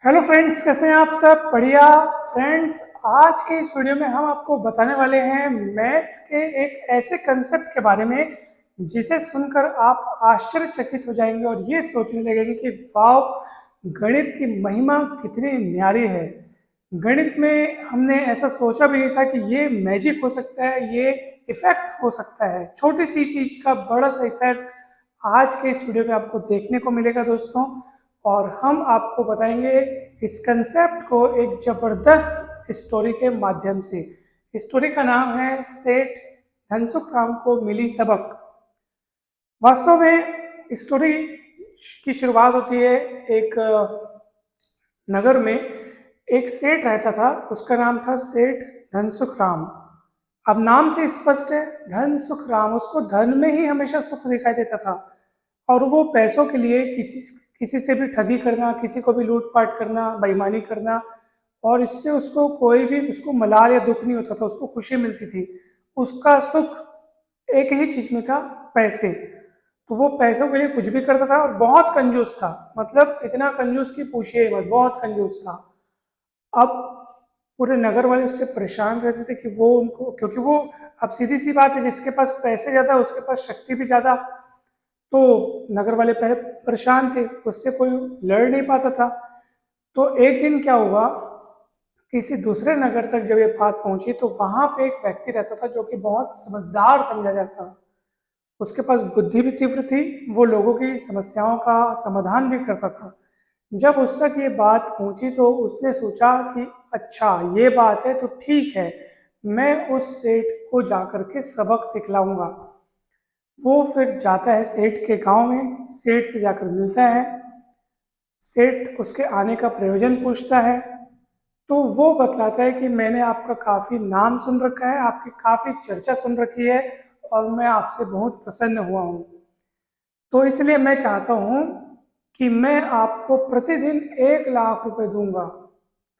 Hello friends, कैसे हैं आप सब? बढ़िया। फ्रेंड्स, आज के इस वीडियो में हम आपको बताने वाले हैं मैथ्स के एक ऐसे कंसेप्ट के बारे में जिसे सुनकर आप आश्चर्यचकित हो जाएंगे और ये सोचने लगेंगे कि वाह, गणित की महिमा कितनी न्यारी है। गणित में हमने ऐसा सोचा भी नहीं था कि ये मैजिक हो सकता है, ये इफेक्ट हो सकता है। छोटी सी चीज का बड़ा सा इफेक्ट आज के इस वीडियो में आपको देखने को मिलेगा दोस्तों। और हम आपको बताएंगे इस कंसेप्ट को एक जबरदस्त स्टोरी के माध्यम से। स्टोरी का नाम है सेठ धनसुख राम को मिली सबक। वास्तव में स्टोरी की शुरुआत होती है एक नगर में। एक सेठ रहता था, उसका नाम था सेठ धनसुख राम। अब नाम से स्पष्ट है, धन सुख राम। उसको धन में ही हमेशा सुख दिखाई देता था और वो पैसों के लिए किसी किसी से भी ठगी करना, किसी को भी लूटपाट करना, बेईमानी करना, और इससे उसको कोई भी उसको मलाल या दुख नहीं होता था, उसको खुशी मिलती थी। उसका सुख एक ही चीज में था, पैसे। तो वो पैसों के लिए कुछ भी करता था और बहुत कंजूस था। मतलब इतना कंजूस कि पूछिए मत, बहुत कंजूस था। अब पूरे नगर वाले उससे परेशान रहते थे कि वो उनको, क्योंकि वो, अब सीधी सी बात है, जिसके पास पैसे ज्यादा उसके पास शक्ति भी ज्यादा। तो नगर वाले पहले परेशान थे, उससे कोई लड़ नहीं पाता था। तो एक दिन क्या हुआ, किसी दूसरे नगर तक जब ये बात पहुंची तो वहां पे एक व्यक्ति रहता था जो कि बहुत समझदार समझा जाता था। उसके पास बुद्धि भी तीव्र थी, वो लोगों की समस्याओं का समाधान भी करता था। जब उस तक ये बात पहुंची तो उसने सोचा कि अच्छा ये बात है तो ठीक है, मैं उस सेठ को जाकर के सबक सिखलाऊंगा। वो फिर जाता है सेठ के गांव में, सेठ से जाकर मिलता है। सेठ उसके आने का प्रयोजन पूछता है तो वो बतलाता है कि मैंने आपका काफ़ी नाम सुन रखा है, आपकी काफ़ी चर्चा सुन रखी है और मैं आपसे बहुत प्रसन्न हुआ हूँ। तो इसलिए मैं चाहता हूँ कि मैं आपको प्रतिदिन 1 लाख रुपए दूंगा।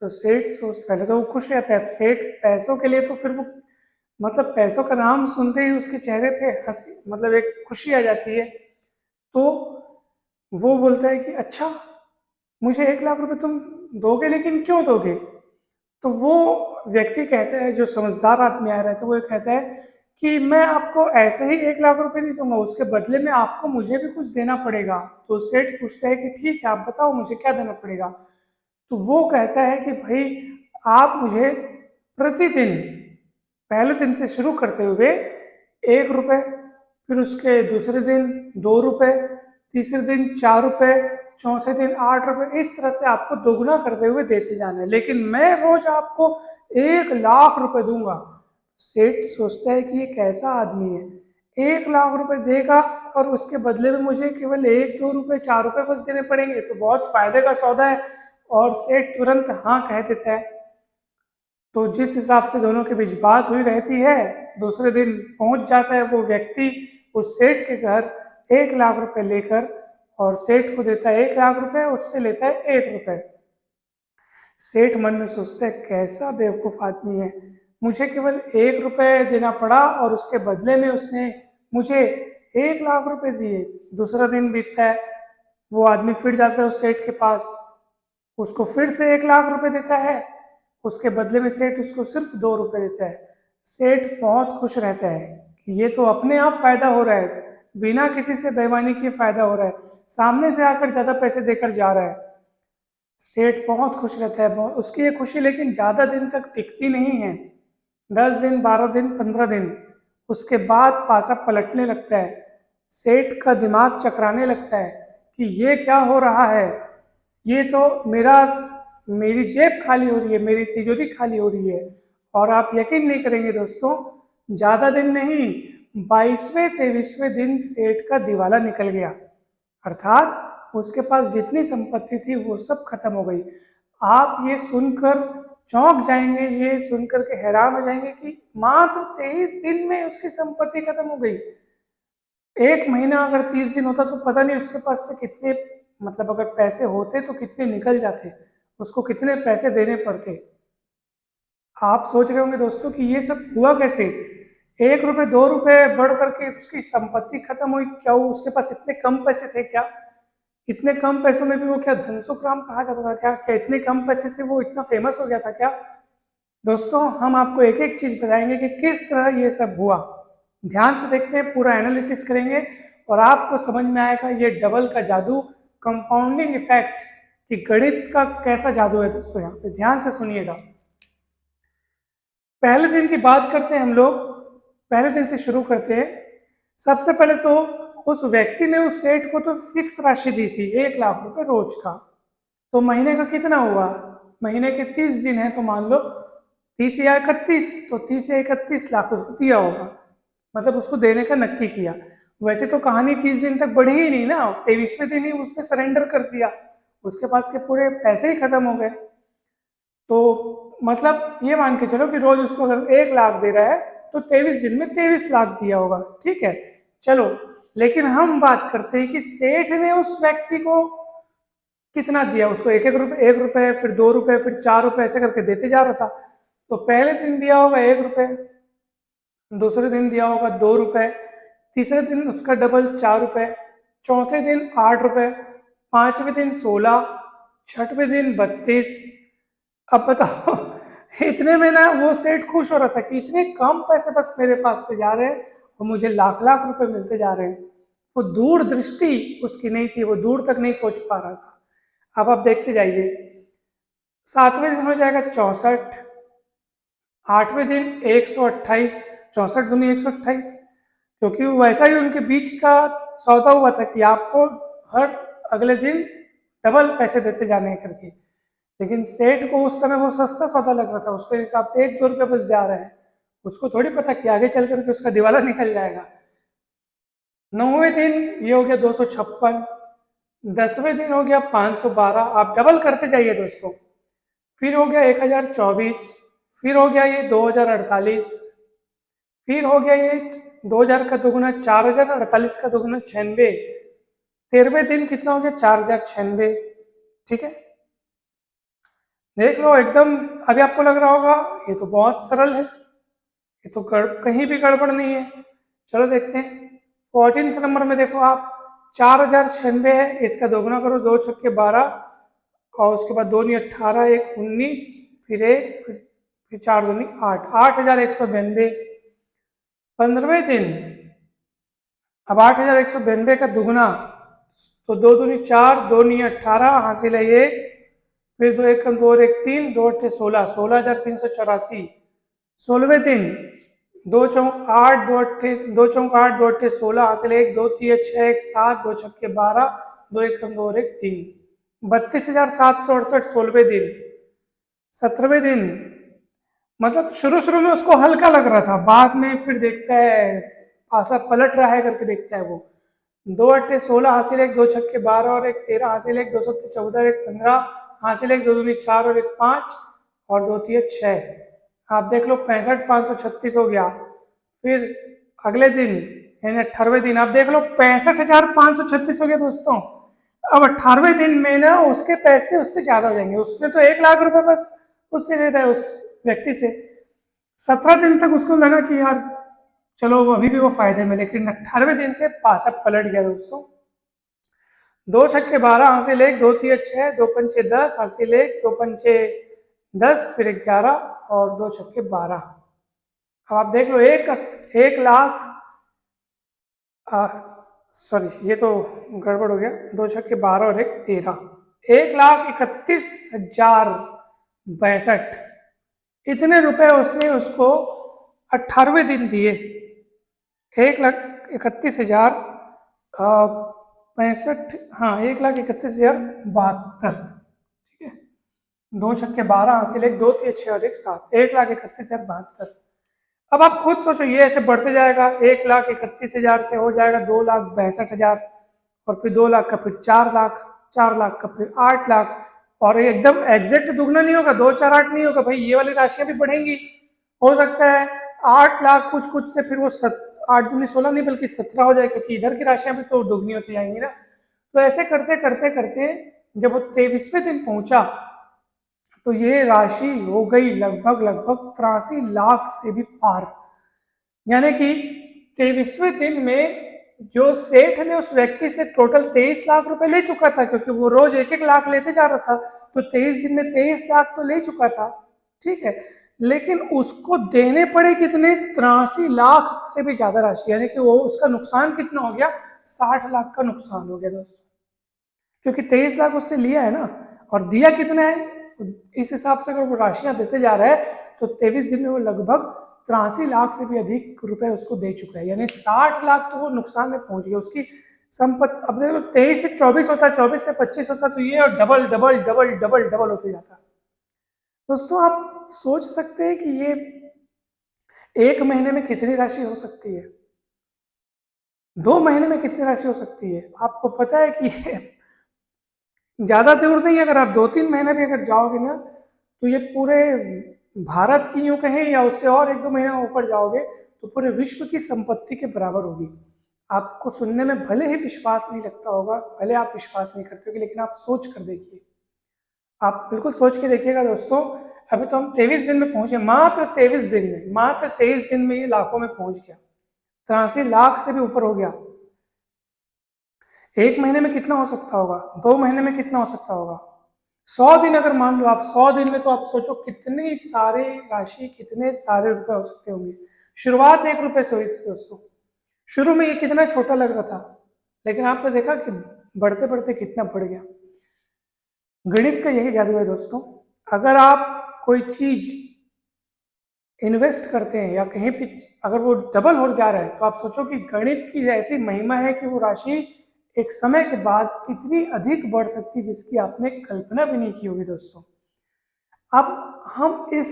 तो सेठ सोच, पहले तो वो खुश रहता है। सेठ पैसों के लिए तो फिर वो, मतलब पैसों का नाम सुनते ही उसके चेहरे पे हंसी, मतलब एक खुशी आ जाती है। तो वो बोलता है कि अच्छा, मुझे 1 लाख रुपए तुम दोगे, लेकिन क्यों दोगे? तो वो व्यक्ति कहता है, जो समझदार आदमी आया रहता है, वो कहता है कि मैं आपको ऐसे ही 1 लाख रुपए नहीं दूंगा, उसके बदले में आपको मुझे भी कुछ देना पड़ेगा। तो सेठ पूछता है कि ठीक है, आप बताओ मुझे क्या देना पड़ेगा। तो वो कहता है कि भाई, आप मुझे प्रतिदिन, पहले दिन से शुरू करते हुए 1 रुपए, फिर उसके दूसरे दिन 2 रुपए, तीसरे दिन 4 रुपए, चौथे दिन 8 रुपए, इस तरह से आपको दोगुना करते हुए देते जाना है, लेकिन मैं रोज आपको 1 लाख रुपए दूंगा। सेठ सोचता है कि ये कैसा आदमी है, 1 लाख रुपए देगा और उसके बदले में मुझे केवल 1 2 रुपए 4 रुपए बस देने पड़ेंगे, तो बहुत फायदे का सौदा है। और सेठ तुरंत हाँ कह देता है। तो जिस हिसाब से दोनों के बीच बात हुई रहती है, दूसरे दिन पहुंच जाता है वो व्यक्ति उस सेठ के घर 1 लाख रुपए लेकर, और सेठ को देता है 1 लाख रुपए, उससे लेता है 1 रुपए। सेठ मन में सोचता है कैसा बेवकूफ आदमी है, मुझे केवल 1 रुपए देना पड़ा और उसके बदले में उसने मुझे 1 लाख रुपए दिए। दूसरा दिन बीतता है, वो आदमी फिर जाता है उस सेठ के पास, उसको फिर से 1 लाख रुपए देता है। उसके बदले में सेठ उसको सिर्फ 2 रुपए देता है। सेठ बहुत खुश रहता है कि ये तो अपने आप फायदा हो रहा है, बिना किसी से बेईमानी किए फायदा हो रहा है, सामने से आकर ज्यादा पैसे देकर जा रहा है। सेठ बहुत खुश रहता है, बहुत उसकी ये खुशी, लेकिन ज्यादा दिन तक टिकती नहीं है। 10 दिन, 12 दिन, 15 दिन, उसके बाद पासा पलटने लगता है। सेठ का दिमाग चकराने लगता है कि ये क्या हो रहा है, ये तो मेरा मेरी जेब खाली हो रही है, मेरी तिजोरी खाली हो रही है। और आप यकीन नहीं करेंगे दोस्तों, ज्यादा दिन नहीं, 22वें 23वें दिन सेठ का दिवाला निकल गया। अर्थात उसके पास जितनी संपत्ति थी वो सब खत्म हो गई। आप ये सुनकर चौंक जाएंगे, ये सुनकर के हैरान हो जाएंगे कि मात्र 23 दिन में उसकी संपत्ति खत्म हो गई। एक महीना अगर 30 दिन होता तो पता नहीं उसके पास से कितने, मतलब अगर पैसे होते तो कितने निकल जाते, उसको कितने पैसे देने पड़ते। आप सोच रहे होंगे दोस्तों कि ये सब हुआ कैसे, 1 रुपए 2 रुपए बढ़ करके उसकी संपत्ति खत्म हुई, क्या वो उसके पास इतने कम पैसे थे क्या? इतने कम पैसों में भी वो क्या धनसुख राम कहा जाता था क्या? क्या इतने कम पैसे से वो इतना फेमस हो गया था क्या? दोस्तों हम आपको एक एक चीज बताएंगे कि किस तरह ये सब हुआ। ध्यान से देखते हैं, पूरा एनालिसिस करेंगे और आपको समझ में आएगा ये डबल का जादू, कंपाउंडिंग इफेक्ट, कि गणित का कैसा जादू है। दोस्तों यहाँ पे ध्यान से सुनिएगा। पहले दिन की बात करते हैं हम लोग, पहले दिन से शुरू करते हैं। सबसे पहले तो उस व्यक्ति ने उस सेठ को तो फिक्स राशि दी थी 1 लाख रुपए रोज का। तो महीने का कितना हुआ? महीने के 30 दिन है तो मान लो 30 या 31, तो 30 या 31 लाख उसको दिया होगा, मतलब उसको देने का नक्की किया। वैसे तो कहानी 30 दिन तक बढ़ी ही नहीं ना, 23वें दिन ही उसने सरेंडर कर दिया, उसके पास के पूरे पैसे ही खत्म हो गए। तो मतलब ये मान के चलो कि रोज उसको अगर 1 लाख दे रहा है तो 23 दिन में 23 लाख दिया होगा, ठीक है। चलो, लेकिन हम बात करते हैं कि सेठ ने उस व्यक्ति को कितना दिया। उसको एक एक रुपए, 1 रुपए, फिर 2 रुपए, फिर 4 रुपए, ऐसे करके देते जा रहा था। तो पहले दिन दिया होगा 1 रुपए, दूसरे दिन दिया होगा 2 रुपए, तीसरे दिन उसका डबल 4 रुपए, चौथे दिन 8 रुपए, पांचवें दिन 16, छठवें दिन 32। अब बताओ इतने में ना वो सेठ खुश हो रहा था कि इतने कम पैसे बस मेरे पास से जा रहे हैं और मुझे लाख लाख रुपए मिलते जा रहे हैं। वो दूरदृष्टि उसकी नहीं थी, वो दूर तक नहीं सोच पा रहा था। अब आप देखते जाइए, सातवें दिन हो जाएगा 64, आठवें दिन 128, 64 दूनी 128, क्योंकि वैसा ही उनके बीच का सौदा हुआ था कि आपको हर अगले दिन डबल पैसे देते जाने हैं करके। लेकिन सेठ को उस समय वो सस्ता सौदा लग रहा था, उसके हिसाब से 1-2 रुपये बस जा रहा है, उसको थोड़ी पता कि आगे चल करके उसका दिवाला निकल जाएगा। नौवें दिन ये हो गया 256, 10वें दिन हो गया 512, आप डबल करते जाइए दोस्तों। फिर हो गया 1024, फिर हो गया ये 2048, फिर हो गया ये 2000 का दोगुना 4000, 48 का दोगुना 96, 13वें दिन कितना हो गया 4096, ठीक है। देख लो एकदम, अभी आपको लग रहा होगा ये तो बहुत सरल है, ये तो कहीं भी गड़बड़ नहीं है। चलो देखते हैं 14th नंबर में देखो आप, 4096 है, इसका दोगुना करो, 2 छक्के 12, और उसके बाद 2 × 18, 1 19, फिर 1, फिर 4 दूनी 8, 8192। 15वें दिन, अब 8192 का दुगुना, तो 2 दूनी 4, 2 × 18, हासिल है 1, फिर 2 1 2 1 3, 2 8 16, 16384। 16वें दिन 2 चौक 8, 2 8 2 चौक 8, 2 8 16, हासिल 1 2 3 6 1 7, 2 छक्के 12, 2 1 2 1 3, 32,768। 16वें दिन, 17वें दिन, मतलब शुरू शुरू में उसको हल्का लग रहा था, बाद में फिर देखता है पासा पलट रहा है करके देखता है वो। 2 8 16, हासिल 1 2 छक्के 12 और 1 13, हासिल 1 2 7 14, 1 15, हासिल 1 2 दूनी 4 और 1 5, और 2 3 6। आप देख लो 65,536 हो गया। फिर अगले दिन यानी 18वें दिन, आप देख लो 65,536 हो गया दोस्तों। अब 18वें दिन में ना उसके पैसे उससे ज्यादा हो जाएंगे, उसने तो 1 लाख रुपए बस उससे ले रहा है, उस व्यक्ति से। 17 दिन तक उसको लगा कि यार चलो अभी भी वो फायदे में, लेकिन 18वें दिन से पासा पलट गया दोस्तों। 2 छक्के 12, हासिल 1 2 3 6, 2 पंचे 10, हासिल 1 2 पंचे 10, फिर 11 और 2 छक्के 12। अब आप देख लो 1 लाख, सॉरी ये तो गड़बड़ हो गया, 2 छक्के 12 और 1 13, 1,31,062। इतने रुपए उसने उसको 18वें दिन दिए। 1,31,065, हाँ 1,31,072, ठीक है। 2 छक्के 12, हासिल 1 2 3 6 और 1 7, 1,31,072। अब आप खुद सोचो, ये ऐसे बढ़ते जाएगा, 1,31,000 से हो जाएगा 2,62,000, और फिर 2 लाख का फिर 4 लाख, 4 लाख का फिर 8 लाख, और एकदम एग्जैक्ट दुगना नहीं होगा, 2 4 8 नहीं होगा भाई, ये वाली राशियां भी बढ़ेंगी। हो सकता है 8 लाख कुछ कुछ से फिर वो 8 दूनी 16 नहीं बल्कि 17 हो जाए, क्योंकि इधर की राशियां भी तो दुगनी होती जाएंगी ना। तो ऐसे करते करते करते जब वो 23वें दिन पहुंचा तो ये राशि हो गई लगभग लगभग 83 लाख से भी पार। यानी कि 23वें दिन में जो सेठ ने उस व्यक्ति से टोटल 23 लाख रुपए ले चुका था, क्योंकि वो रोज 1-1 लाख लेते जा रहा था, तो 23 दिन में 23 लाख तो ले चुका था, ठीक है। लेकिन उसको देने पड़े कितने, 83 लाख से भी ज्यादा राशि, यानी कि वो उसका नुकसान कितना हो गया, 60 लाख का नुकसान हो गया दोस्तों, क्योंकि 23 लाख उससे लिया है ना, और दिया कितना है, इस हिसाब से अगर वो राशियां देते जा रहा है तो 23 दिन में वो लगभग 83 लाख से भी अधिक रुपए उसको दे चुका है, यानी 60 लाख तो वो नुकसान में पहुंच गया उसकी संपत्ति। अब देखो 23 से 24 होता, 24 से 25 होता, तो ये double double double double double होते जाता। दोस्तों आप सोच सकते हैं कि ये एक महीने में कितनी राशि हो सकती है, 2 महीने में कितनी राशि हो सकती है। आपको पता है कि ज्यादा दूर नहीं, अगर आप 2-3 महीने भी अगर जाओगे ना, तो ये पूरे भारत की यूं कहें या उससे और 1-2 महीने ऊपर जाओगे तो पूरे विश्व की संपत्ति के बराबर होगी। आपको सुनने में भले ही विश्वास नहीं लगता होगा, भले आप विश्वास नहीं करते होगे, लेकिन आप सोच कर देखिए, आप बिल्कुल सोच के देखिएगा दोस्तों। अभी तो हम 23 दिन में पहुंचे, मात्र 23 दिन में, मात्र 23 दिन में ये लाखों में पहुंच गया, 83 लाख से भी ऊपर हो गया। एक महीने में कितना हो सकता होगा, 2 महीने में कितना हो सकता होगा, 100 दिन अगर मान लो आप, 100 दिन में तो आप सोचो कितनी सारे राशि, कितने सारे रुपए हो सकते होंगे। शुरुआत 1 रुपए से हुई थी दोस्तों, शुरू में ये कितना छोटा लग रहा था, लेकिन आपने देखा कि बढ़ते बढ़ते कितना बढ़ गया। गणित का यही जादू है दोस्तों। अगर आप कोई चीज इन्वेस्ट करते हैं या कहीं भी अगर वो डबल हो जा रहा है, तो आप सोचो कि गणित की ऐसी महिमा है कि वो राशि एक समय के बाद इतनी अधिक बढ़ सकती है जिसकी आपने कल्पना भी नहीं की होगी दोस्तों। अब हम इस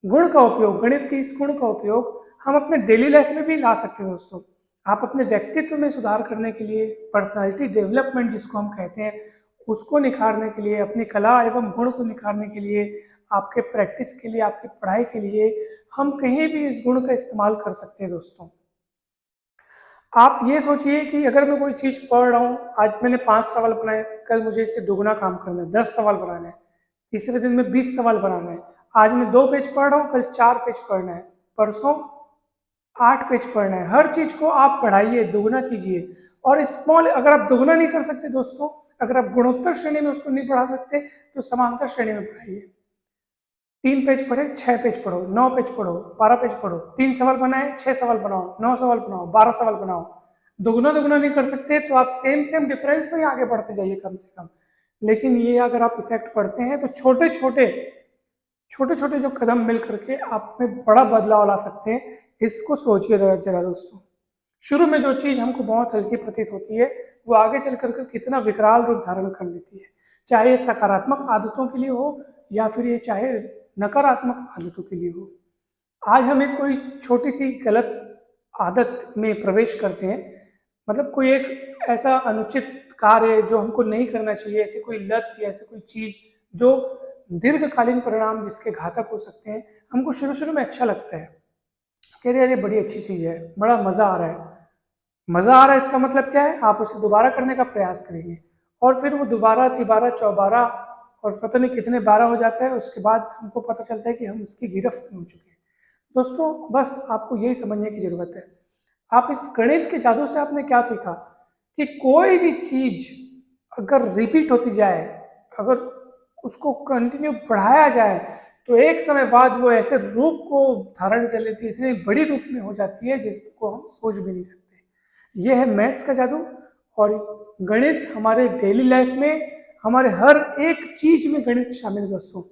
गुण का उपयोग, गणित के इस गुण का उपयोग हम अपने डेली लाइफ में भी ला सकते हैं दोस्तों। आप अपने व्यक्तित्व में सुधार करने के लिए, पर्सनालिटी डेवलपमेंट जिसको हम कहते हैं, उसको निखारने के लिए, अपनी कला एवं गुण को निखारने के लिए, आपके प्रैक्टिस के लिए, आपकी पढ़ाई के लिए, हम कहीं भी इस गुण का इस्तेमाल कर सकते हैं दोस्तों। आप ये सोचिए कि अगर मैं कोई चीज पढ़ रहा हूँ, आज मैंने 5 सवाल बनाए, कल मुझे इससे दुगना काम करना है, 10 सवाल बनाना है, तीसरे दिन में 20 सवाल बनाना है, आज मैं 2 पेज पढ़ रहा हूँ, कल 4 पेज पढ़ना है, परसों 8 पेज पढ़ना है। हर चीज को आप बढ़ाइए, दुगना कीजिए। और स्मॉल, अगर आप दुगना नहीं कर सकते दोस्तों, अगर आप गुणोत्तर श्रेणी में उसको नहीं बढ़ा सकते, तो समांतर श्रेणी में बढ़ाइए। 3 पेज पढ़े, 6 पेज पढ़ो, 9 पेज पढ़ो, 12 पेज पढ़ो, 3 सवाल बनाए, 6 सवाल बनाओ, 9 सवाल बनाओ, 12 सवाल बनाओ। दुगना दुगना नहीं कर सकते तो आप सेम सेम डिफरेंस में ही आगे बढ़ते जाइए कम से कम। लेकिन ये अगर आप इफेक्ट पढ़ते हैं तो छोटे छोटे छोटे छोटे जो कदम मिल करके आप में बड़ा बदलाव ला सकते हैं। इसको सोचिए जरा दोस्तों। शुरू में जो चीज हमको बहुत हल्की प्रतीत होती है, वो आगे चल कर कितना विकराल रूप धारण कर लेती है, चाहे ये सकारात्मक आदतों के लिए हो या फिर ये चाहे नकारात्मक आदतों के लिए हो। आज हम एक कोई छोटी सी गलत आदत में प्रवेश करते हैं, मतलब कोई एक ऐसा अनुचित कार्य जो हमको नहीं करना चाहिए, ऐसी कोई लत या ऐसी कोई चीज जो दीर्घकालीन परिणाम जिसके घातक हो सकते हैं, हमको शुरू शुरू में अच्छा लगता है, कह रहे अरे बड़ी अच्छी चीज है, बड़ा मजा आ रहा है। मजा आ रहा है इसका मतलब क्या है, आप उसे दोबारा करने का प्रयास करेंगे, और फिर वो दोबारा, तिबारा, चौबारा और पता नहीं कितने 12 हो जाता है। उसके बाद हमको पता चलता है कि हम उसकी गिरफ्त में हो चुके हैं। दोस्तों बस आपको यही समझने की जरूरत है। आप इस गणित के जादू से आपने क्या सीखा कि कोई भी चीज अगर रिपीट होती जाए, अगर उसको कंटिन्यू बढ़ाया जाए, तो एक समय बाद वो ऐसे रूप को धारण कर लेती है, इतनी बड़ी रूप में हो जाती है जिसको हम सोच भी नहीं सकते। ये है मैथ्स का जादू। और गणित हमारे डेली लाइफ में, हमारे हर एक चीज में गणित शामिल है दोस्तों।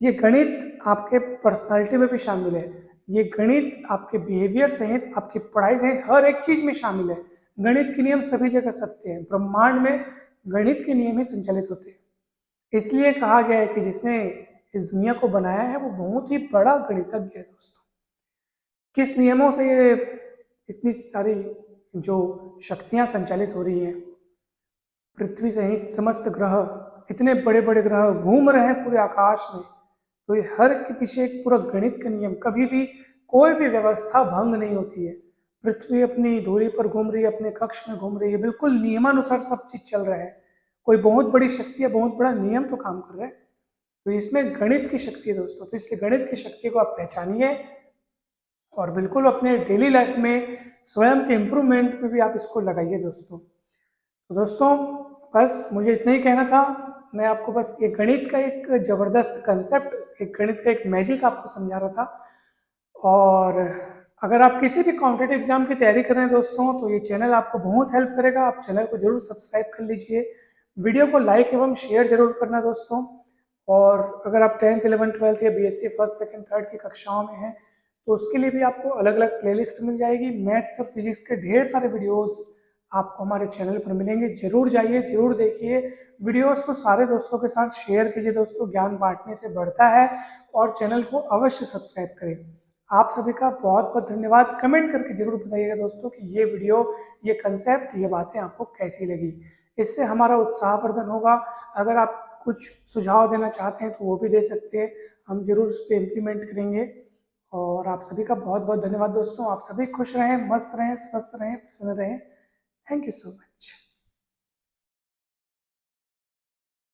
ये गणित आपके पर्सनालिटी में भी शामिल है, ये गणित आपके बिहेवियर सहित, आपकी पढ़ाई सहित हर एक चीज में शामिल है। गणित के नियम सभी जगह सत्य हैं, ब्रह्मांड में गणित के नियम ही संचालित होते हैं। इसलिए कहा गया है कि जिसने इस दुनिया को बनाया है वो बहुत ही बड़ा गणितज्ञ है दोस्तों। किस नियमों से ये इतनी सारी जो शक्तियां संचालित हो रही हैं, पृथ्वी सहित समस्त ग्रह, इतने बड़े बड़े ग्रह घूम रहे हैं पूरे आकाश में, तो ये हर के पीछे एक पूरा गणित का नियम, कभी भी कोई भी व्यवस्था भंग नहीं होती है। पृथ्वी अपनी दूरी पर घूम रही है, अपने कक्ष में घूम रही है, बिल्कुल नियमानुसार सब चीज चल रहा है। कोई बहुत बड़ी शक्ति या बहुत बड़ा नियम तो काम कर रहा है, तो इसमें गणित की शक्ति है दोस्तों। तो इसलिए गणित की शक्ति को आप पहचानिए, और बिल्कुल अपने डेली लाइफ में स्वयं के इम्प्रूवमेंट में भी आप इसको लगाइए दोस्तों। तो दोस्तों बस मुझे इतना ही कहना था। मैं आपको बस एक गणित का एक ज़बरदस्त कंसेप्ट, एक गणित का एक मैजिक आपको समझा रहा था। और अगर आप किसी भी कॉम्पिटेटिव एग्जाम की तैयारी कर रहे हैं दोस्तों, तो ये चैनल आपको बहुत हेल्प करेगा। आप चैनल को जरूर सब्सक्राइब कर लीजिए, वीडियो को लाइक एवं शेयर जरूर करना दोस्तों। और अगर आप 10th 11th 12th या बीएससी फर्स्ट सेकंड थर्ड की कक्षाओं में हैं, तो उसके लिए भी आपको अलग अलग प्लेलिस्ट मिल जाएगी। मैथ और फिजिक्स के ढेर सारे वीडियोस आपको हमारे चैनल पर मिलेंगे। जरूर जाइए, जरूर देखिए, वीडियोस को सारे दोस्तों के साथ शेयर कीजिए दोस्तों। ज्ञान बांटने से बढ़ता है। और चैनल को अवश्य सब्सक्राइब करें। आप सभी का बहुत बहुत धन्यवाद। कमेंट करके जरूर बताइएगा दोस्तों कि ये वीडियो, ये कंसेप्ट, ये बातें आपको कैसी लगी। इससे हमारा उत्साहवर्धन होगा। अगर आप कुछ सुझाव देना चाहते हैं तो वो भी दे सकते हैं, हम जरूर उस पर इम्प्लीमेंट करेंगे। और आप सभी का बहुत बहुत धन्यवाद दोस्तों। आप सभी खुश रहें, मस्त रहें, स्वस्थ रहें, प्रसन्न रहें। Thank you so much.